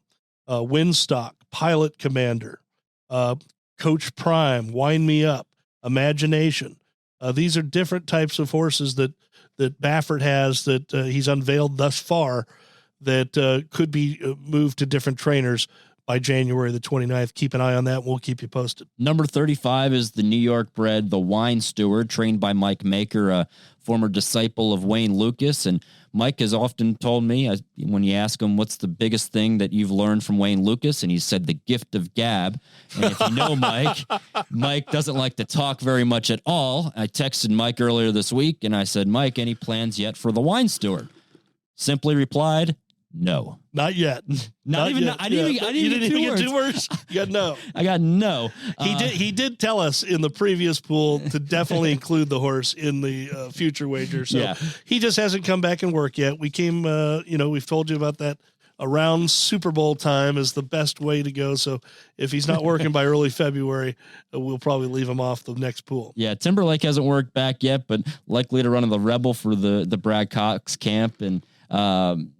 Windstock, Pilot Commander, Coach Prime, Wind Me Up, Imagination. These are different types of horses that that Baffert has that he's unveiled thus far that could be moved to different trainers by January the 29th. Keep an eye on that. We'll keep you posted. Number 35 is the New York bred, the Wine Steward, trained by Mike Maker, a former disciple of Wayne Lucas. And Mike has often told me, when you ask him, what's the biggest thing that you've learned from Wayne Lucas? And he said, the gift of gab. And if you know Mike, Mike doesn't like to talk very much at all. I texted Mike earlier this week and I said, Mike, any plans yet for the Wine Steward? Simply replied, no. Not yet. Not even. Yet. I didn't even get two words. You got no. I got no. He did tell us in the previous pool to definitely include the horse in the future wager. So he just hasn't come back and work yet. We came, we've told you about that. Around Super Bowl time is the best way to go. So if he's not working by early February, we'll probably leave him off the next pool. Yeah, Timberlake hasn't worked back yet, but likely to run in the Rebel for the Brad Cox camp. And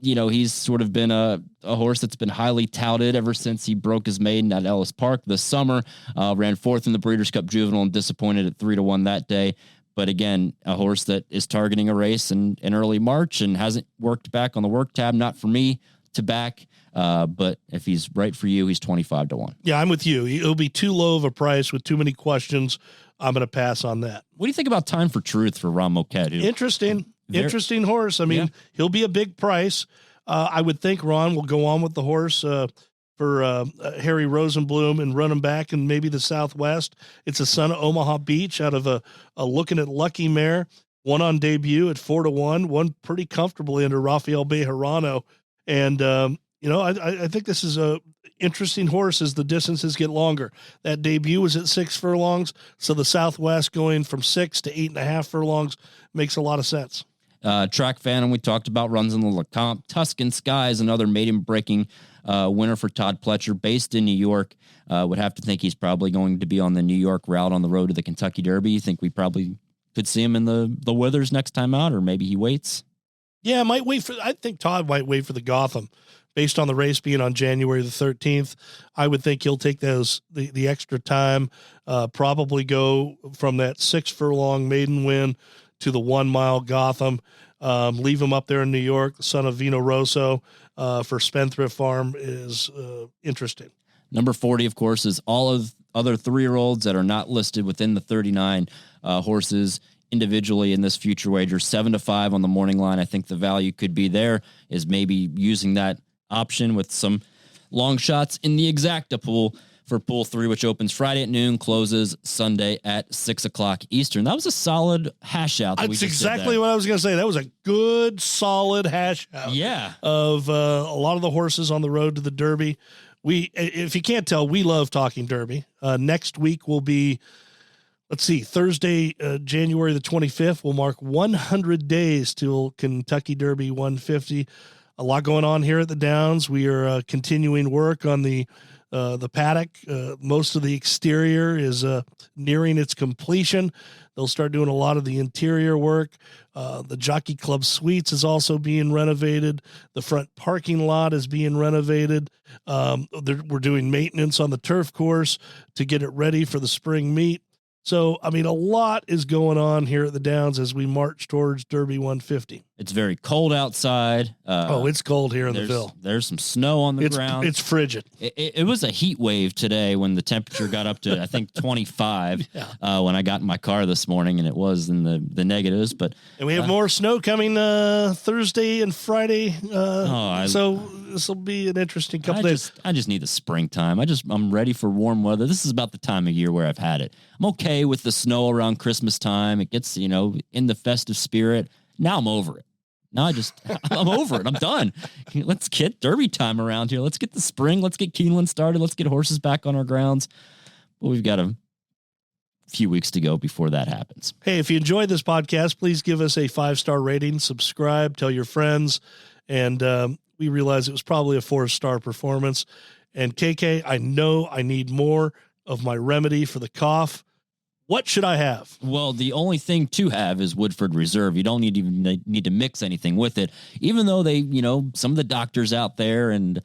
he's sort of been a horse that's been highly touted ever since he broke his maiden at Ellis Park this summer. Ran fourth in the Breeders' Cup Juvenile and disappointed at 3-1 that day. But again, a horse that is targeting a race in early March and hasn't worked back on the work tab. Not for me to back, but if he's right for you, he's 25-1. Yeah, I'm with you. It'll be too low of a price with too many questions. I'm going to pass on that. What do you think about Time for Truth for Ron Moquette? Interesting horse. I mean, he'll be a big price. I would think Ron will go on with the horse for Harry Rosenblum and run him back in maybe the Southwest. It's a son of Omaha Beach out of a Looking at Lucky mare. One on debut at 4-1, one pretty comfortably under Rafael Bejarano. And, I think this is a interesting horse as the distances get longer. That debut was at 6 furlongs. So the Southwest going from 6 to 8.5 furlongs makes a lot of sense. Track Phantom, we talked about, runs in the Lecomte. Tuscan Sky is another maiden breaking winner for Todd Pletcher, based in New York. Would have to think he's probably going to be on the New York route on the road to the Kentucky Derby. You think we probably could see him in the Withers next time out, or maybe he waits? Yeah, I think Todd might wait for the Gotham based on the race being on January the 13th. I would think he'll take the extra time, probably go from that 6 furlong maiden win to the 1 mile Gotham, leave him up there in New York. The son of Vino Rosso for Spendthrift Farm is interesting. Number 40, of course, is all of other 3-year-olds that are not listed within the 39 horses individually in this future wager. 7-5 on the morning line. I think the value could be there is maybe using that option with some long shots in the exacta pool for pool 3, which opens Friday at noon, closes Sunday at 6:00 Eastern. That was a solid hash out. That's exactly what I was going to say. That was a good, solid hash out. Yeah. Of a lot of the horses on the road to the Derby. If you can't tell, we love talking Derby. Next week will be, Thursday, January the 25th will mark 100 days till Kentucky Derby 150. A lot going on here at the Downs. We are continuing work on the paddock. Most of the exterior is nearing its completion. They'll start doing a lot of the interior work. The Jockey Club Suites is also being renovated. The front parking lot is being renovated. We're doing maintenance on the turf course to get it ready for the spring meet. So, a lot is going on here at the Downs as we march towards Derby 150. It's very cold outside. It's cold here in the Ville. There's some snow on the ground. It's frigid. It was a heat wave today when the temperature got up to, I think, 25 when I got in my car this morning, and it was in the negatives. And we have more snow coming Thursday and Friday. So this will be an interesting couple days. I just need the springtime. I'm ready for warm weather. This is about the time of year where I've had it. I'm okay with the snow around Christmas time. It gets, in the festive spirit. Now I'm over it. Now I'm over it. I'm done. Let's get Derby time around here. Let's get the spring. Let's get Keeneland started. Let's get horses back on our grounds. But we've got a few weeks to go before that happens. Hey, if you enjoyed this podcast, please give us a 5-star rating, subscribe, tell your friends. And we realized it was probably a 4-star performance. And KK, I know I need more of my remedy for the cough. What should I have? Well, the only thing to have is Woodford Reserve. You don't need to mix anything with it, even though they, some of the doctors out there and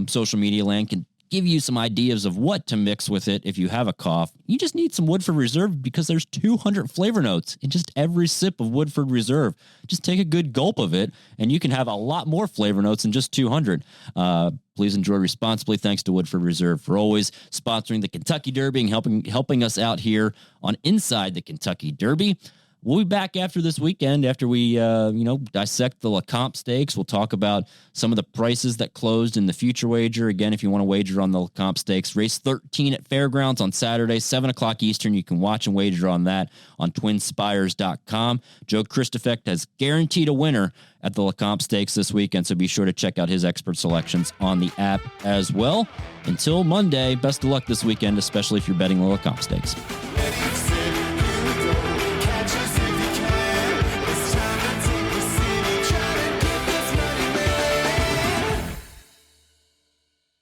social media land give you some ideas of what to mix with it if you have a cough. You just need some Woodford Reserve because there's 200 flavor notes in just every sip of Woodford Reserve. Just take a good gulp of it, and you can have a lot more flavor notes than just 200. Please enjoy responsibly. Thanks to Woodford Reserve for always sponsoring the Kentucky Derby and helping us out here on Inside the Kentucky Derby. We'll be back after this weekend, after we, dissect the Lecomte Stakes. We'll talk about some of the prices that closed in the future wager. Again, if you want to wager on the Lecomte Stakes, race 13 at Fairgrounds on Saturday, 7 o'clock Eastern. You can watch and wager on that on twinspires.com. Joe Christofek has guaranteed a winner at the Lecomte Stakes this weekend, so be sure to check out his expert selections on the app as well. Until Monday, best of luck this weekend, especially if you're betting the Lecomte Stakes.